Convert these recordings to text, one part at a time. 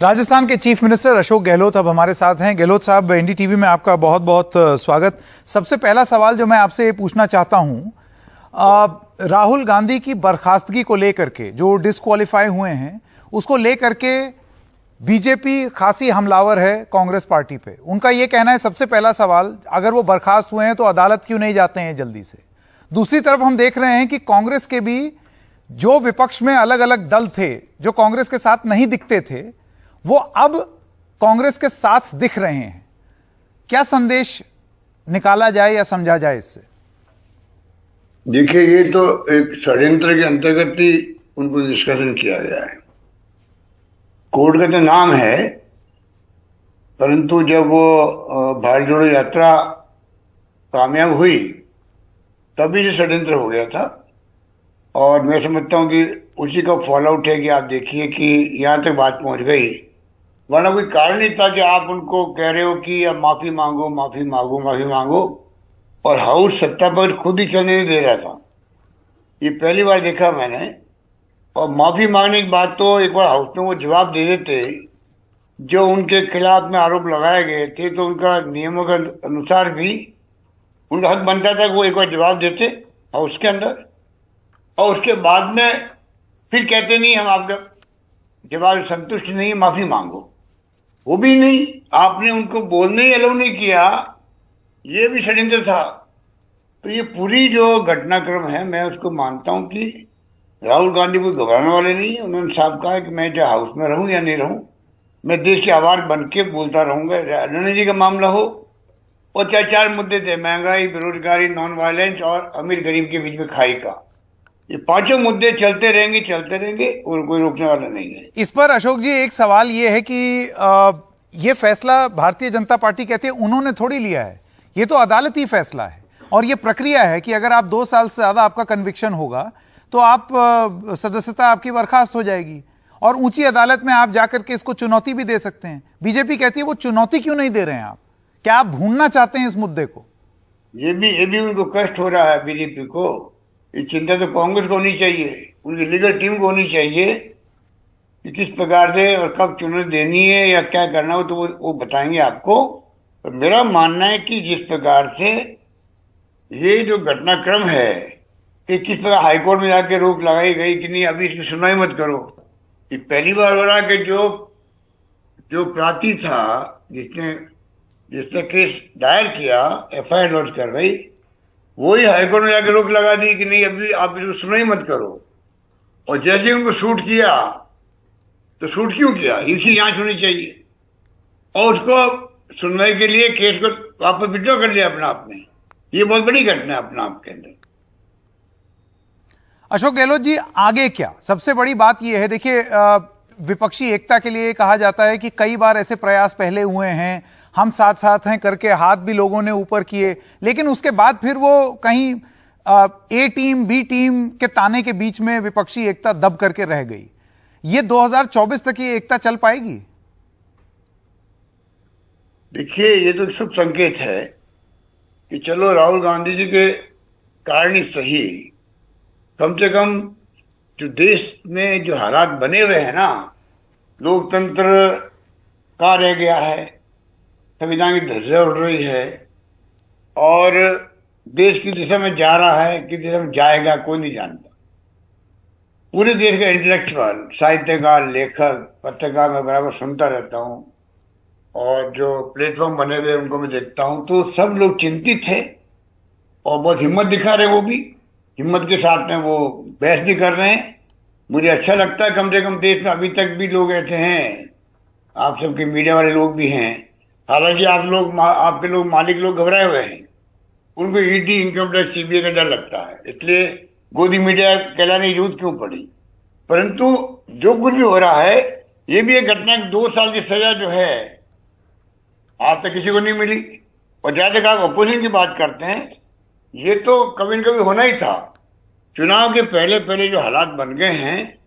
राजस्थान के chief minister Ashok Gehlot अब हमारे साथ हैं। गहलोत साहब, एनडीटीवी में आपका बहुत बहुत स्वागत। सबसे पहला सवाल जो मैं आपसे ये पूछना चाहता हूं, राहुल गांधी की बर्खास्तगी को लेकर के, जो डिस्क्वालीफाई हुए हैं, उसको लेकर के बीजेपी खासी हमलावर है कांग्रेस पार्टी पे। उनका ये कहना है, सबसे पहला सवाल, अगर वो बर्खास्त हुए हैं तो अदालत क्यों नहीं जाते हैं जल्दी से। दूसरी तरफ हम देख रहे हैं कि कांग्रेस के भी जो विपक्ष में अलग अलग दल थे, जो कांग्रेस के साथ नहीं दिखते थे, वो अब कांग्रेस के साथ दिख रहे हैं। क्या संदेश निकाला जाए या समझा जाए इससे? देखिए, ये तो एक षड्यंत्र के अंतर्गत ही उनको डिस्कशन किया गया है। कोर्ट का तो नाम है, परंतु जब वो भारत जोड़ो यात्रा कामयाब हुई तभी से षड्यंत्र हो गया था। और मैं समझता हूँ कि उसी का फॉलोआउट है कि आप देखिए कि यहाँ तक बात पहुंच गई, वरना कोई कारण नहीं था कि आप उनको कह रहे हो कि अब माफी मांगो माफी मांगो माफी मांगो, और हाउस सत्ता पर खुद ही चलने नहीं दे रहा था। ये पहली बार देखा मैंने। और माफी मांगने की बात तो एक बार हाउस में वो जवाब दे देते, जो उनके खिलाफ में आरोप लगाए गए थे, तो उनका नियमों के अनुसार भी उनका हक बनता था कि वो एक बार जवाब देते हाउस के अंदर, और उसके बाद में फिर कहते नहीं हम आपका जवाब संतुष्ट नहीं, माफी मांगो। वो भी नहीं, आपने उनको बोलने ही अलाउ नहीं किया। ये भी षड्यंत्र था। तो ये पूरी जो घटनाक्रम है, मैं उसको मानता हूं कि राहुल गांधी कोई घबराने वाले नहीं है। उन्होंने साफ कहा कि मैं चाहे हाउस में रहूं या नहीं रहूं, मैं देश की आवाज बन के बोलता रहूंगा। रणनीति का मामला हो, और चाहे 4 मुद्दे थे, महंगाई, बेरोजगारी, नॉन वायलेंस और अमीर गरीब के बीच में खाई का, ये 5 मुद्दे चलते रहेंगे और कोई रोकने वाला नहीं है। इस पर अशोक जी एक सवाल ये है कि ये फैसला भारतीय जनता पार्टी कहती है उन्होंने थोड़ी लिया है, ये तो अदालती फैसला है। और ये प्रक्रिया है कि अगर आप 2 साल से ज्यादा आपका कन्विक्शन होगा तो आप सदस्यता आपकी बर्खास्त हो जाएगी, और ऊंची अदालत में आप जाकर के इसको चुनौती भी दे सकते हैं। बीजेपी कहती है वो चुनौती क्यों नहीं दे रहे हैं आप? क्या आप भूनना चाहते हैं इस मुद्दे को? ये भी उनको कष्ट हो रहा है बीजेपी को। ये चिंता तो कांग्रेस को होनी चाहिए, उनकी लीगल टीम को होनी चाहिए कि किस प्रकार से और कब चुनौती देनी है या क्या करना हो, तो वो बताएंगे आपको। तो मेरा मानना है कि जिस प्रकार से ये जो घटनाक्रम है कि किस प्रकार हाईकोर्ट में जाके रोक लगाई गई कि नहीं अभी इसकी सुनवाई मत करो, ये पहली बार हो रहा कि जो प्रार्थी था, जिसने केस दायर किया, FIR लॉन्च करवाई, वही हाईकोर्ट में जाके रोक लगा दी कि नहीं अभी आप इसको सुनवाई मत करो। और जैसे उनको शूट किया, तो शूट क्यों किया, इसकी जांच होनी चाहिए, और उसको सुनवाई के लिए केस को वापस विड्रॉ कर लिया अपने आप में। ये बहुत बड़ी घटना है अपने आप के अंदर। अशोक गहलोत जी, आगे क्या? सबसे बड़ी बात यह है, देखिए विपक्षी एकता के लिए कहा जाता है कि कई बार ऐसे प्रयास पहले हुए हैं, हम साथ साथ हैं करके हाथ भी लोगों ने ऊपर किए, लेकिन उसके बाद फिर वो कहीं A टीम B टीम के ताने के बीच में विपक्षी एकता दब करके रह गई। ये 2024 तक ये एकता चल पाएगी? देखिए, ये तो शुभ संकेत है कि चलो राहुल गांधी जी के कारण ही सही, कम से कम जो देश में जो हालात बने हुए हैं ना, लोकतंत्र का रह गया है, संविधान की धज्जियां उड़ रही है, और देश की दिशा में जा रहा है, किस दिशा में जाएगा कोई नहीं जानता। पूरे देश का इंटेलेक्चुअल, साहित्यकार, लेखक, पत्रकार मैं बराबर सुनता रहता हूँ, और जो प्लेटफॉर्म बने हुए उनको मैं देखता हूँ, तो सब लोग चिंतित थे और बहुत हिम्मत दिखा रहे। वो भी हिम्मत के साथ में वो बहस भी कर रहे हैं। मुझे अच्छा लगता है, कम से कम देश में अभी तक भी लोग ऐसे हैं, आप सबके मीडिया वाले लोग भी हैं। हालांकि आपके लोग मालिक लोग घबराए हुए हैं, उनको ED, इनकम टैक्स, CBI का डर लगता है, इसलिए गोदी मीडिया कहलाने की जरूरत क्यों पड़ी। परंतु जो कुछ भी हो रहा है, ये भी एक घटना, 2 साल की सजा जो है आज तक किसी को नहीं मिली। और जहां तक आप अपोजिशन की बात करते हैं, ये तो कभी न कभी होना ही था। चुनाव के पहले जो हालात बन गए हैं,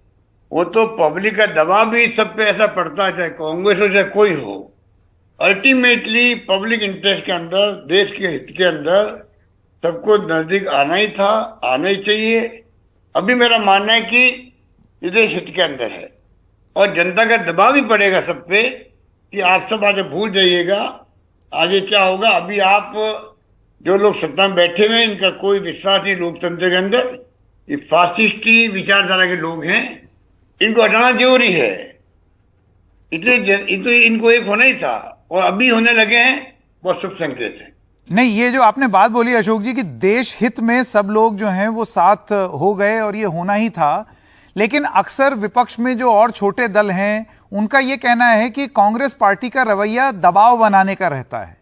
वो तो पब्लिक का दबाव भी सब पे ऐसा पड़ता है, चाहे कांग्रेस हो चाहे कोई हो। अल्टीमेटली पब्लिक इंटरेस्ट के अंदर, देश के हित के अंदर सबको नजदीक आना ही था, आना ही चाहिए। अभी मेरा मानना है कि ये देश हित के अंदर है, और जनता का दबाव भी पड़ेगा सब पे कि आप सब बातें भूल जाइएगा, आगे क्या होगा। अभी आप जो लोग सत्ता में बैठे हुए हैं इनका कोई विश्वास नहीं लोकतंत्र के अंदर, ये फासिस्टी विचारधारा के लोग हैं, इनको हटाना जरूरी है। इतने इनको एक होना ही था और अभी होने लगे हैं, बहुत शुभ संकेत है। नहीं, ये जो आपने बात बोली अशोक जी कि देश हित में सब लोग जो हैं वो साथ हो गए और ये होना ही था, लेकिन अक्सर विपक्ष में जो और छोटे दल हैं उनका ये कहना है कि कांग्रेस पार्टी का रवैया दबाव बनाने का रहता है,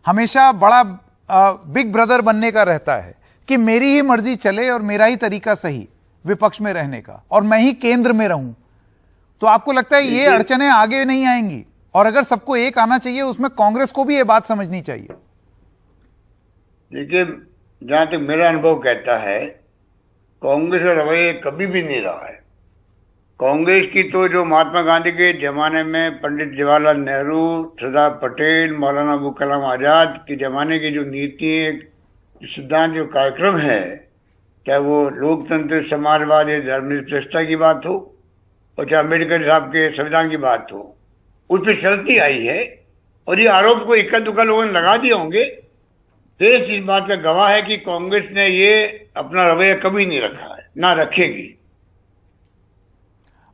हमेशा बड़ा बिग ब्रदर बनने का रहता है कि मेरी ही मर्जी चले और मेरा ही तरीका सही विपक्ष में रहने का और मैं ही केंद्र में रहूं। तो आपको लगता है ये अड़चनें आगे नहीं आएंगी? और अगर सबको एक आना चाहिए उसमें कांग्रेस को भी ये बात समझनी चाहिए। देखिए, जहां तक मेरा अनुभव कहता है, कांग्रेस का रवैया कभी भी नहीं रहा है। कांग्रेस की तो जो महात्मा गांधी के जमाने में पंडित जवाहरलाल नेहरू, सरदार पटेल, मौलाना अबुल कलाम आजाद के जमाने की जो नीति, सिद्धांत, जो कार्यक्रम है, चाहे वो लोकतंत्र, समाजवाद या धर्मनिरपेक्षता की बात हो और चाहे अम्बेडकर साहब के संविधान की बात हो, उस पर चलती आई है। और ये आरोप को इक्का दुक्का लोगों ने लगा दिए होंगे। देश इस बात का गवाह है कि कांग्रेस ने ये अपना रवैया कभी नहीं रखा है, ना रखेगी।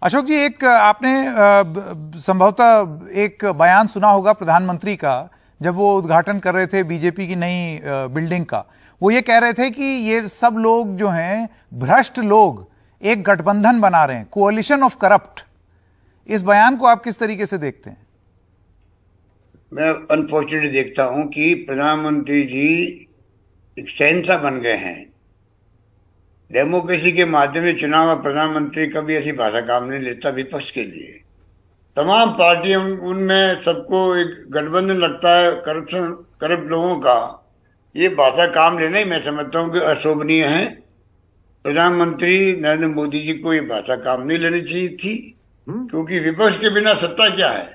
अशोक जी, एक आपने संभवतः एक बयान सुना होगा प्रधानमंत्री का, जब वो उद्घाटन कर रहे थे बीजेपी की नई बिल्डिंग का। वो ये कह रहे थे कि ये सब लोग जो हैं भ्रष्ट लोग एक गठबंधन बना रहे हैं, कोalition ऑफ करप्ट। इस बयान को आप किस तरीके से देखते हैं? मैं अनफॉर्चुनेटली देखता हूं कि प्रधानमंत्री जी एक शहंशाह बन गए हैं। डेमोक्रेसी के माध्यम से चुनाव में प्रधानमंत्री कभी ऐसी भाषा काम नहीं लेता विपक्ष के लिए। तमाम पार्टियां उनमें सबको एक गठबंधन लगता है करप्ट लोगों का। ये भाषा काम लेना ही मैं समझता हूं कि अशोभनीय है। प्रधानमंत्री नरेंद्र मोदी जी को ये भाषा काम नहीं लेनी चाहिए थी, क्योंकि विपक्ष के बिना सत्ता क्या है।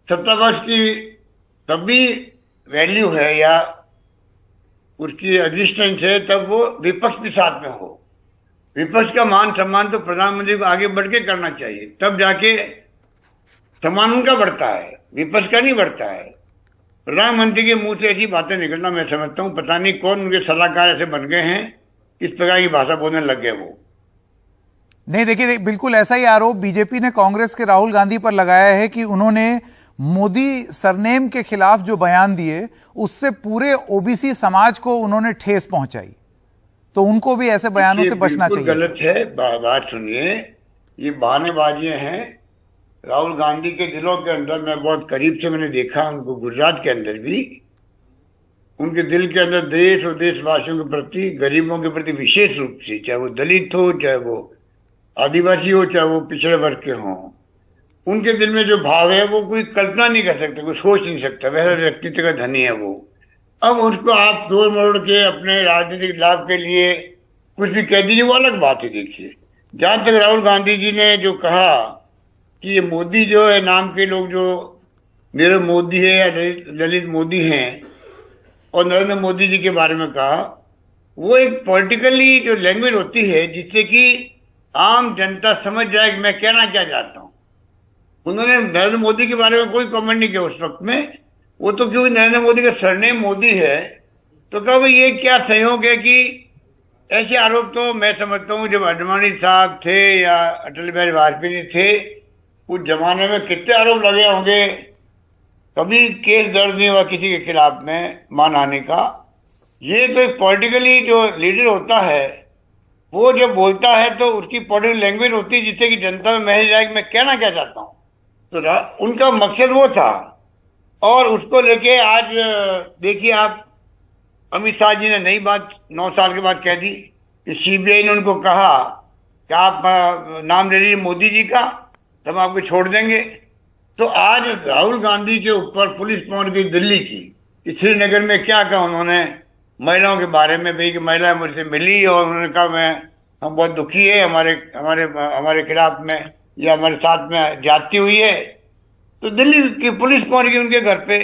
सत्ता पक्ष की तभी वैल्यू है या उसकी एग्जिस्टेंस है तब वो विपक्ष भी साथ में हो। विपक्ष का मान सम्मान तो प्रधानमंत्री को आगे बढ़ के करना चाहिए, तब जाके सम्मान उनका बढ़ता है, विपक्ष का नहीं बढ़ता है। प्रधानमंत्री के मुंह से ऐसी बातें निकलना मैं समझता हूँ पता नहीं कौन उनके सलाहकार ऐसे बन गए हैं, इस प्रकार की भाषा बोलने लग गए वो। नहीं, देखिए, बिल्कुल ऐसा ही आरोप बीजेपी ने कांग्रेस के राहुल गांधी पर लगाया है कि उन्होंने मोदी सरनेम के खिलाफ जो बयान दिए उससे पूरे ओबीसी समाज को उन्होंने ठेस पहुंचाई। तो उनको भी ऐसे बयानों से बचना चाहिए। गलत है। बात सुनिए, ये बहानेबाजियां हैं। राहुल गांधी के दिलों के अंदर मैं बहुत करीब से मैंने देखा उनको, गुजरात के अंदर भी उनके दिल के अंदर देश और देशवासियों के प्रति, गरीबों के प्रति विशेष रूप से, चाहे वो दलित हो, चाहे वो आदिवासी हो, चाहे वो पिछड़े वर्ग के हों, उनके दिल में जो भाव है वो कोई कल्पना नहीं कर सकता, कोई सोच नहीं सकता। वैसा व्यक्तित्व का धनी है वो। अब उसको आप तोड़ मरोड़ के अपने राजनीतिक लाभ के लिए कुछ भी कह दीजिए, वो अलग बात है। देखिए, जहां तक राहुल गांधी जी ने जो कहा कि ये मोदी जो है नाम के लोग जो नीरव मोदी है या ललित मोदी हैं और नरेंद्र मोदी जी के बारे में कहा, वो एक पॉलिटिकली जो लैंग्वेज होती है जिससे कि आम जनता समझ जाए कि मैं कहना क्या चाहता हूँ। उन्होंने नरेंद्र मोदी के बारे में कोई कमेंट नहीं किया उस वक्त में। वो तो क्योंकि नरेंद्र मोदी का सरनेम मोदी है तो कहा भाई ये क्या संयोग है कि ऐसे आरोप तो मैं समझता हूँ जब अडवाणी साहब थे या अटल बिहारी वाजपेयी थे उस जमाने में कितने आरोप लगे होंगे, कभी केस दर्ज नहीं हुआ किसी के खिलाफ में मानहानि का। ये तो एक पॉलिटिकली जो लीडर होता है वो जब बोलता है तो उसकी पॉलिटिकल लैंग्वेज होती है जिससे कि जनता में मैसेज आए कि मैं कहना क्या चाहता हूँ। तो उनका मकसद वो था और उसको लेके आज देखिए आप, अमित शाह जी ने नई बात 9 साल के बाद कह दी कि सीबीआई ने उनको कहा कि आप नाम ले लीजिए मोदी जी का तो हम आपको छोड़ देंगे। तो आज राहुल गांधी के ऊपर पुलिस पहुंच गई दिल्ली की कि श्रीनगर में क्या कहा उन्होंने महिलाओं के बारे में, भाई कि महिलाएं मुझसे मिली और उन्होंने कहा हम बहुत दुखी है, हमारे खिलाफ में या हमारे साथ में जाती हुई है। तो दिल्ली की पुलिस पहुंच गई उनके घर पे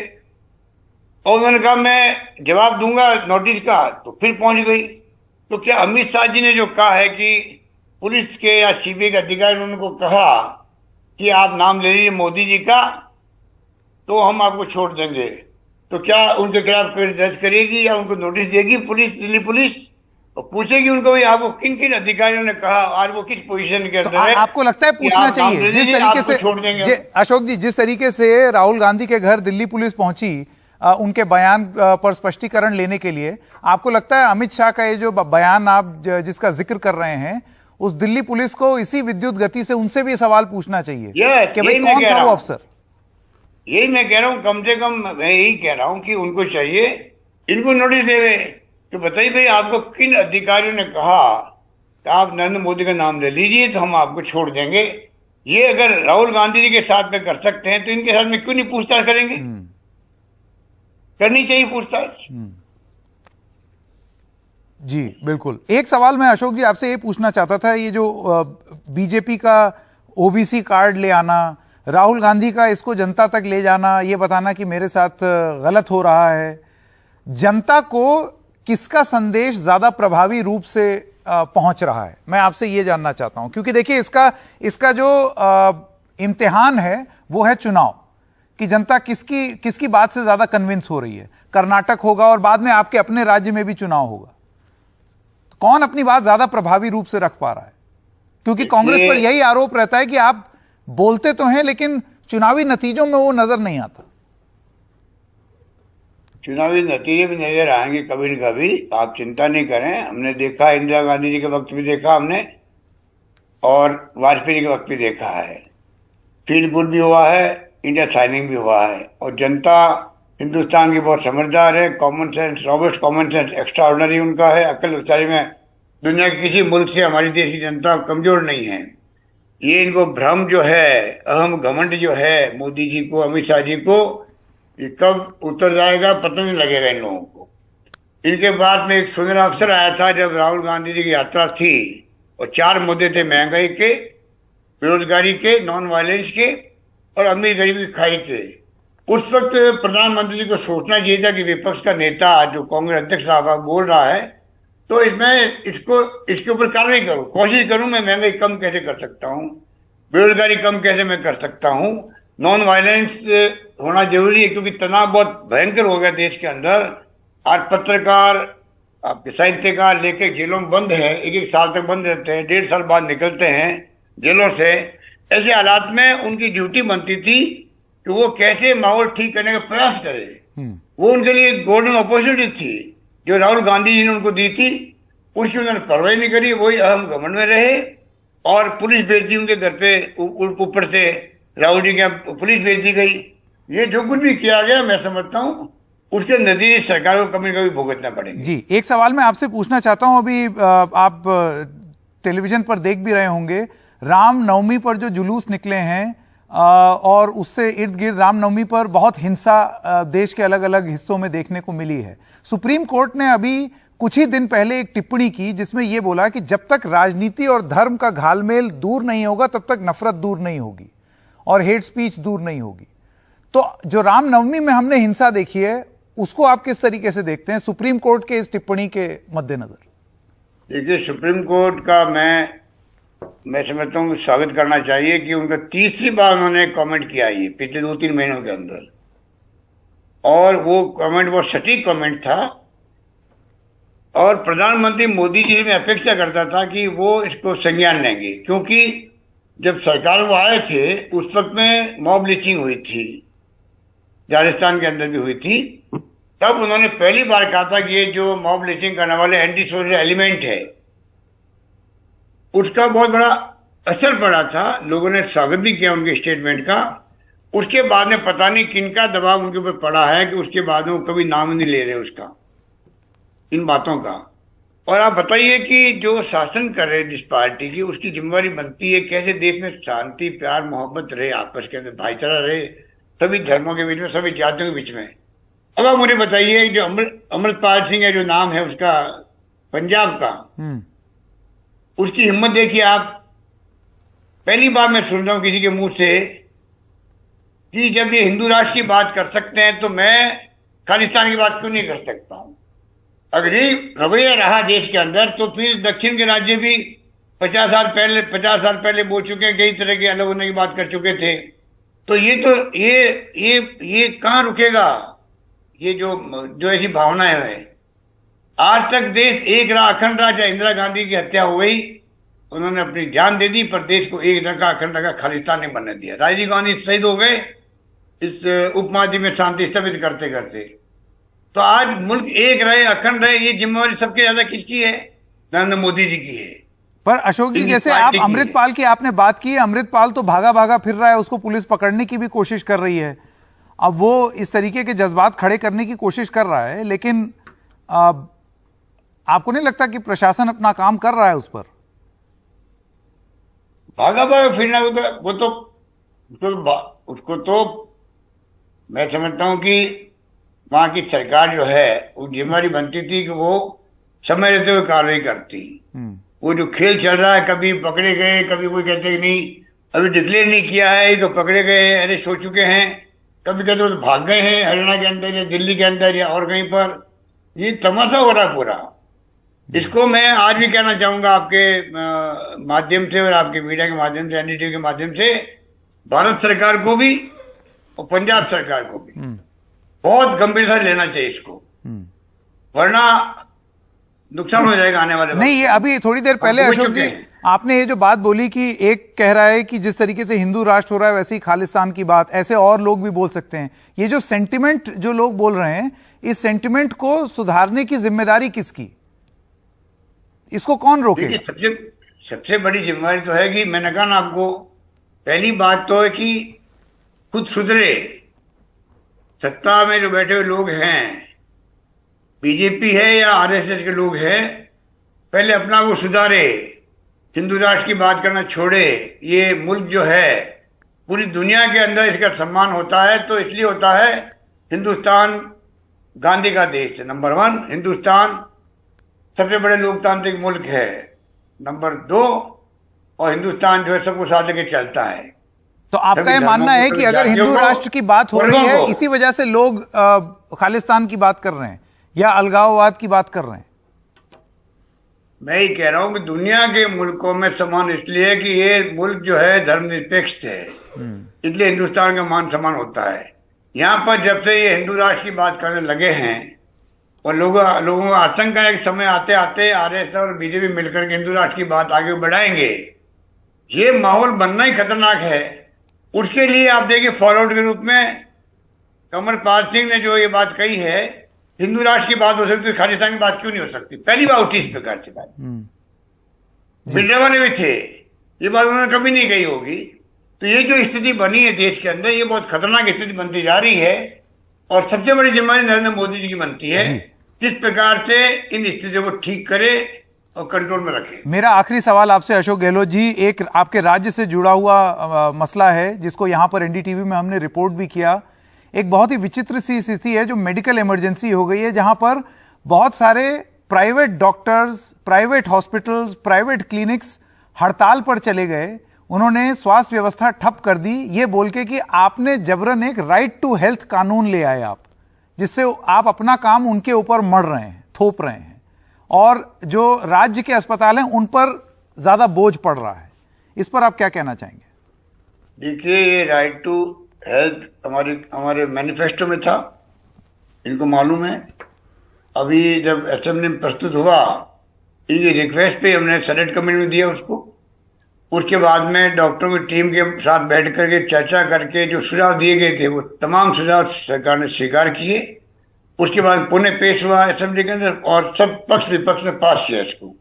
और उन्होंने कहा मैं जवाब दूंगा नोटिस का, तो फिर पहुंच गई। तो क्या अमित शाह जी ने जो कहा है कि पुलिस के या सीबीआई के अधिकारी ने उनको कहा कि आप नाम ले लीजिए मोदी जी का तो हम आपको छोड़ देंगे, तो क्या उनके खिलाफ केस दर्ज करेगी या उनको नोटिस देगी पुलिस, दिल्ली पुलिस, और पूछेगी उनको भाई आपको किन किन अधिकारियों ने कहा, आज वो किस पोजीशन के तो अंदर है आपको लगता है कि पूछना आप नाम चाहिए ले जिस लीजिए, तरीके आपको से छोड़ देंगे हम। अशोक जी, जिस तरीके से राहुल गांधी के घर दिल्ली पुलिस पहुंची उनके बयान पर स्पष्टीकरण लेने के लिए, आपको लगता है अमित शाह का ये जो बयान आप जिसका जिक्र कर रहे हैं, उस दिल्ली पुलिस को इसी विद्युत गति से उनसे भी सवाल पूछना चाहिए कि भाई कौन था वो अफसर? यही मैं कह रहा हूं, कम से कम मैं यही कह रहा हूं कि उनको चाहिए इनको नोटिस देवे कि बताइए भाई आपको किन अधिकारियों ने कहा कि आप नरेंद्र मोदी का नाम ले लीजिए तो हम आपको छोड़ देंगे। ये अगर राहुल गांधी जी के साथ में कर सकते हैं तो इनके साथ में क्यों नहीं पूछताछ करेंगे? करनी चाहिए पूछताछ। जी बिल्कुल। एक सवाल मैं अशोक जी आपसे ये पूछना चाहता था, ये जो बीजेपी का ओबीसी कार्ड ले आना, राहुल गांधी का इसको जनता तक ले जाना, ये बताना कि मेरे साथ गलत हो रहा है, जनता को किसका संदेश ज्यादा प्रभावी रूप से पहुंच रहा है, मैं आपसे ये जानना चाहता हूं। क्योंकि देखिए इसका जो इम्तिहान है वो है चुनाव, कि जनता किसकी बात से ज्यादा कन्विंस हो रही है। कर्नाटक होगा और बाद में आपके अपने राज्य में भी चुनाव होगा, तो कौन अपनी बात ज्यादा प्रभावी रूप से रख पा रहा है? क्योंकि कांग्रेस पर यही आरोप रहता है कि आप बोलते तो हैं लेकिन चुनावी नतीजों में वो नजर नहीं आता। चुनावी नतीजे भी नजर आएंगे कभी न कभी, आप चिंता नहीं करें। हमने देखा, इंदिरा गांधी जी के वक्त भी देखा हमने, और वाजपेयी जी के वक्त भी देखा है। फील गुड भी हुआ है, इंडिया शाइनिंग भी हुआ है, और जनता हिंदुस्तान की बहुत समझदार है। Common sense, Robert common sense extra ordinary उनका है। अकल विचारी में दुनिया के किसी मुल्क से हमारी देश की जनता कमजोर नहीं है। ये इनको भ्रम जो है, अहम घमंड जो है मोदी जी को, अमित शाह जी को, ये कब उतर जाएगा पता नहीं लगेगा इन लोगों को। इनके बाद में एक सुनहरा अवसर आया था जब राहुल गांधी जी की यात्रा थी, और 4 मुद्दे थे, महंगाई के, बेरोजगारी के, नॉन वायलेंस के, और अमीर गरीब की खाई के। उस वक्त प्रधानमंत्री जी को सोचना चाहिए था कि विपक्ष का नेता जो कांग्रेस अध्यक्ष साहब बोल रहा है, तो इसमें इसके ऊपर कार्रवाई करूं, कोशिश करूं मैं महंगाई कम कैसे कर सकता हूं, बेरोजगारी कम कैसे मैं कर सकता हूं, नॉन वायलेंस होना जरूरी है क्योंकि तनाव बहुत भयंकर हो गया देश के अंदर। आज पत्रकार, आपके साहित्यकार लेके जेलों में बंद है, 1-1 साल तक बंद रहते हैं, 1.5 साल बाद निकलते हैं जेलों से। ऐसे हालात में उनकी ड्यूटी बनती थी कि वो कैसे माहौल ठीक करने का प्रयास करे। वो उनके लिए गोल्डन अपॉर्चुनिटी थी जो राहुल गांधी जी ने उनको दी थी, उसकी उन्होंने परवाह नहीं करी। वही अहम घमंड में रहे और पुलिस भेज दी उनके घर पे, ऊपर से राहुल जी के पुलिस भेज दी गई। ये जो कुछ भी किया गया मैं समझता हूं उसके नतीजे सरकार को कभी कभी भुगतना पड़ेंगे। जी, एक सवाल मैं आपसे पूछना चाहता हूं। अभी आप टेलीविजन पर देख भी रहे होंगे, रामनवमी पर जो जुलूस निकले हैं और उससे इर्द गिर्द रामनवमी पर बहुत हिंसा देश के अलग अलग हिस्सों में देखने को मिली है। सुप्रीम कोर्ट ने अभी कुछ ही दिन पहले एक टिप्पणी की जिसमें यह बोला कि जब तक राजनीति और धर्म का घालमेल दूर नहीं होगा तब तक नफरत दूर नहीं होगी और हेट स्पीच दूर नहीं होगी। तो जो रामनवमी में हमने हिंसा देखी है उसको आप किस तरीके से देखते हैं सुप्रीम कोर्ट के इस टिप्पणी के मद्देनजर? देखिए, सुप्रीम कोर्ट का मैं समझता हूँ स्वागत करना चाहिए कि उनका तीसरी बार उन्होंने कमेंट किया ये पिछले 2-3 महीनों के अंदर, और वो कमेंट बहुत सटीक कमेंट था। और प्रधानमंत्री मोदी जी मैं अपेक्षा करता था कि वो इसको संज्ञान लेंगे, क्योंकि जब सरकार वो आए थे उस वक्त में मॉब लिंचिंग हुई थी, राजस्थान के अंदर भी हुई थी। तब उन्होंने पहली बार कहा था कि ये जो मॉब लिंचिंग करने वाले एंटी सोशल एलिमेंट है उसका बहुत बड़ा असर पड़ा था। लोगों ने स्वागत भी किया उनके स्टेटमेंट का। उसके बाद में पता नहीं किनका दबाव उनके ऊपर पड़ा है कि उसके बाद में वो कभी नाम नहीं ले रहे उसका, इन बातों का। और आप बताइए कि जो शासन कर रहे जिस पार्टी की, उसकी जिम्मेवारी बनती है कैसे देश में शांति, प्यार, मोहब्बत रहे, आपस के अंदर भाईचारा रहे, सभी धर्मों के बीच में, सभी जातियों के बीच में। अब आप मुझे बताइए जो अमृतपाल सिंह है, जो नाम है उसका पंजाब का, उसकी हिम्मत देखिए आप। पहली बार मैं सुन रहा हूं किसी के मुंह से कि जब ये हिंदू राष्ट्र की बात कर सकते हैं तो मैं खालिस्तान की बात क्यों नहीं कर सकता हूं। अगर ये रवैया रहा देश के अंदर तो फिर दक्षिण के राज्य भी 50 साल पहले बोल चुके हैं, कई तरह के अलग होने की बात कर चुके थे। तो ये तो ये कहाँ रुकेगा? ये जो जो ऐसी भावनाएं है, आज तक देश एक रहा, अखंड रहा। चाहे इंदिरा गांधी की हत्या हो गई, उन्होंने अपनी जान दे दी, पर देश को एक रखा, अखंड रखा, खालिस्तान नहीं बनने दिया। राजीव गांधी शहीद हो गए इस उपमहाद्वीप में शांति स्थापित करते करते। तो आज मुल्क एक रहे, अखंड रहे, ये जिम्मेवारी सबसे ज्यादा किसकी है? नरेंद्र मोदी जी की है। पर अशोक जी, इनकी जैसे आप पार्टी की अमृतपाल की आपने बात की, अमृतपाल तो भागा भागा फिर रहा है, उसको पुलिस पकड़ने की भी कोशिश कर रही है। अब वो इस तरीके के जज्बात खड़े करने की कोशिश कर रहा है, लेकिन आपको नहीं लगता कि प्रशासन अपना काम कर रहा है उस पर? भागा भागा फिरना, उसको तो मैं समझता हूं कि वहां की सरकार जो है, वो जिम्मेदारी बनती थी कि वो समय रहते हुए कार्रवाई करती। वो जो खेल चल रहा है, कभी पकड़े गए, कभी कोई कहते कि नहीं अभी डिक्लेयर नहीं किया है, ये तो पकड़े गए हैं, अरेस्ट हो चुके हैं, कभी कहते वो तो भाग गए हैं हरियाणा के अंदर या दिल्ली के अंदर या और कहीं पर। ये तमाशा हो रहा है पूरा। इसको मैं आज भी कहना चाहूंगा आपके माध्यम से और आपके मीडिया के माध्यम से, एनडीटीवी के माध्यम से, भारत सरकार को भी और पंजाब सरकार को भी बहुत गंभीरता से लेना चाहिए इसको, वरना नुकसान हो जाएगा आने वाले वक्त। नहीं, ये अभी थोड़ी देर पहले अशोक जी आपने ये जो बात बोली कि एक कह रहा है कि जिस तरीके से हिंदू राष्ट्र हो रहा है वैसे ही खालिस्तान की बात, ऐसे और लोग भी बोल सकते हैं। ये जो सेंटिमेंट जो लोग बोल रहे हैं, इस सेंटिमेंट को सुधारने की जिम्मेदारी किसकी? इसको कौन रोकेगा? सबसे बड़ी जिम्मेदारी तो है कि मैंने कहा ना आपको, पहली बात तो है कि खुद सुधरे। सत्ता में जो बैठे हुए लोग हैं, बीजेपी है या आरएसएस के लोग हैं, पहले अपना को सुधारे, हिंदू राष्ट्र की बात करना छोड़े। ये मुल्क जो है पूरी दुनिया के अंदर इसका सम्मान होता है, तो इसलिए होता है हिंदुस्तान गांधी का देश है, नंबर 1। हिंदुस्तान सबसे बड़े लोकतांत्रिक मुल्क है, नंबर 2। और हिंदुस्तान जो है सबको साथ लेके चलता है। तो आपका ये मानना है कि अगर हिंदू राष्ट्र की बात हो रही है, इसी वजह से लोग खालिस्तान की बात कर रहे हैं या अलगाववाद की बात कर रहे हैं? मैं ही कह रहा हूं कि दुनिया के मुल्कों में समान इसलिए कि ये मुल्क जो है धर्मनिरपेक्ष है, इसलिए हिंदुस्तान का मान सम्मान होता है। यहां पर जब से ये हिंदू राष्ट्र की बात करने लगे हैं और लोगों का आतंक का एक समय आते आते आरएसएस और बीजेपी मिलकर के हिंदू राष्ट्र की बात आगे बढ़ाएंगे, ये माहौल बनना ही खतरनाक है। उसके लिए आप देखिए फॉलोआउट के रूप में अमरपाल सिंह ने जो ये बात कही है, हिंदू राष्ट्र की बात हो सकती है, खालिस्तान की बात क्यों नहीं हो सकती? पहली बार उठी इस प्रकार की बात। मीडिया वाले भी थे, ये बात उन्होंने कभी नहीं कही होगी। तो ये जो स्थिति बनी है देश के अंदर, ये बहुत खतरनाक स्थिति बनती जा रही है और सबसे बड़ी जिम्मेदारी नरेंद्र मोदी जी की बनती है, किस प्रकार से इन स्थितियों को ठीक करे और कंट्रोल में रखे। मेरा आखिरी सवाल आपसे अशोक गहलोत जी, एक आपके राज्य से जुड़ा हुआ मसला है जिसको यहां पर एनडीटीवी में हमने रिपोर्ट भी किया। एक बहुत ही विचित्र सी स्थिति है जो मेडिकल इमरजेंसी हो गई है, जहां पर बहुत सारे private doctors, private hospitals, private clinics हड़ताल पर चले गए। उन्होंने स्वास्थ्य व्यवस्था ठप कर दी, ये बोल के कि आपने जबरन एक राइट टू हेल्थ कानून ले आए आप, जिससे आप अपना काम उनके ऊपर मढ़ रहे हैं, थोप रहे हैं, और जो राज्य के अस्पताल हैं उन पर ज्यादा बोझ पड़ रहा है। इस पर आप क्या कहना चाहेंगे? देखिए, ये राइट टू हेल्थ हमारे मैनिफेस्टो में था, इनको मालूम है। अभी जब असेंबली में प्रस्तुत हुआ, इनकी रिक्वेस्ट पे हमने सेलेक्ट कमेटी में दिया उसको। उसके बाद में डॉक्टरों की टीम के साथ बैठ करके चर्चा करके जो सुझाव दिए गए थे, वो तमाम सुझाव सरकार ने स्वीकार किए। उसके बाद पुणे पेश हुआ असेंबली के अंदर और सब पक्ष विपक्ष ने पास किया इसको।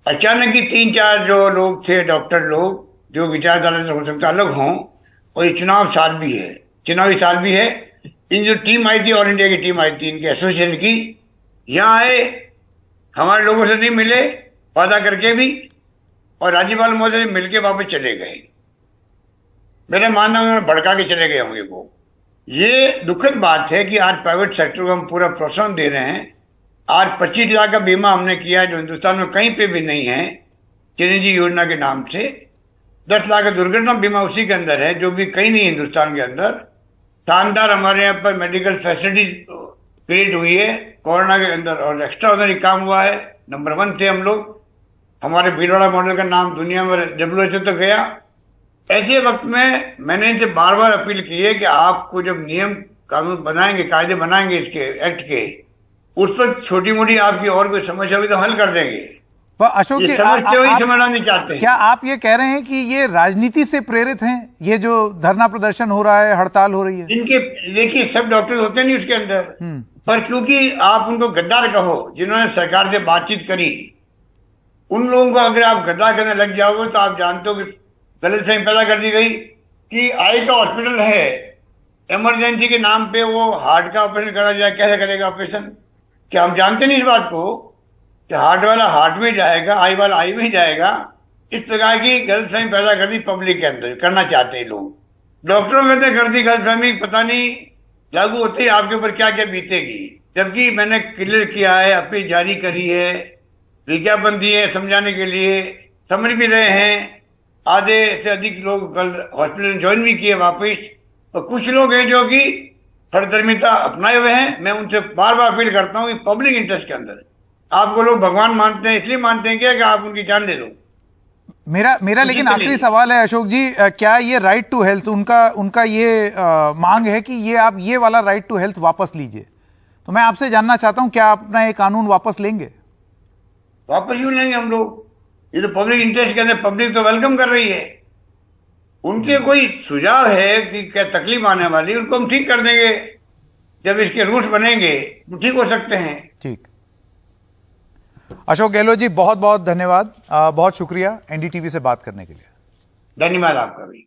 अचानक ही 3-4 जो लोग थे, डॉक्टर लोग, जो विचारधारा से हो सकता अलग हों, और ये चुनावी साल भी है, इन जो टीम आई थी, ऑल इंडिया की टीम आई थी इनके एसोसिएशन की, यहाँ आए, हमारे लोगों से नहीं मिले वादा करके भी, और राज्यपाल महोदय से मिलके वापस चले गए। मेरा मानना है उन्होंने भड़का के चले गए होंगे वो। ये दुखद बात है कि आज प्राइवेट सेक्टर को हम पूरा प्रोत्साहन दे रहे हैं। आज 25 लाख का बीमा हमने किया है जो हिंदुस्तान में कहीं पे भी नहीं है, चिरंजीवी योजना के नाम से। 10 लाख का दुर्घटना बीमा उसी के अंदर है, जो भी कहीं नहीं हिंदुस्तान के अंदर। शानदार हमारे यहाँ पर मेडिकल फैसिलिटी क्रिएट हुई है कोरोना के अंदर, और एक्स्ट्रा ऑर्डिनरी काम हुआ है। नंबर 1 थे हम लोग। हमारे भीलवाड़ा मॉडल का नाम दुनिया में WHO तक गया। ऐसे वक्त में मैंने इनसे बार बार अपील की है कि आपको जब नियम कानून बनाएंगे, कायदे बनाएंगे इसके एक्ट के, उस वक्त छोटी मोटी आपकी और कोई समस्या होगी तो हल कर देंगे। पर अशोक जी, समझते हुए समझना नहीं चाहते हैं। क्या आप ये कह रहे हैं कि ये राजनीति से प्रेरित हैं, ये जो धरना प्रदर्शन हो रहा है, हड़ताल हो रही है? इनके देखिए, सब डॉक्टर होते नहीं उसके अंदर, पर क्योंकि आप उनको गद्दार कहो जिन्होंने सरकार से बातचीत करी, उन लोगों को अगर आप गद्दार करने लग जाओगे तो आप जानते हो कि गलतफहमी पैदा कर दी गई कि आई का हॉस्पिटल है, इमरजेंसी के नाम पे वो हार्ट का ऑपरेशन करा जाए, कैसे करेगा ऑपरेशन? क्या हम जानते नहीं इस बात को कि हार्ट वाला हार्ट में जाएगा, आई वाला आई में जाएगा? इस प्रकार की गलतफहमी पैदा कर दी पब्लिक के अंदर, करना चाहते हैं लोग। डॉक्टरों के अंदर कर दी गलतफहमी, पता नहीं लागू होते ही आपके ऊपर क्या क्या बीतेगी। जबकि मैंने क्लियर किया है, अपील जारी करी है, विज्ञापन दिए समझाने के लिए, समझ भी रहे हैं। आधे से अधिक लोग कल हॉस्पिटल ज्वाइन भी किए वापस, और कुछ लोग हैं जो कि हठधर्मिता अपनाए हुए हैं। मैं उनसे बार बार अपील करता हूँ कि पब्लिक इंटरेस्ट के अंदर आपको लोग भगवान मानते हैं, इसलिए मानते हैं क्या कि आप उनकी जान ले लो। मेरा लेकिन आखिरी सवाल है अशोक जी, क्या ये राइट टू हेल्थ उनका ये मांग है कि ये आप ये वाला राइट टू हेल्थ वापस लीजिए? तो मैं आपसे जानना चाहता हूं, क्या आप अपना ये कानून वापस लेंगे? वापस क्यों लेंगे हम लोग? ये तो पब्लिक इंटरेस्ट के अंदर पब्लिक तो वेलकम कर रही है। उनके कोई सुझाव है कि क्या तकलीफ आने वाली, उनको हम ठीक कर देंगे। जब इसके रूल्स बनेंगे तो ठीक हो सकते हैं। ठीक। अशोक गहलोत जी, बहुत बहुत धन्यवाद, बहुत शुक्रिया एनडीटीवी से बात करने के लिए। धन्यवाद आपका भी।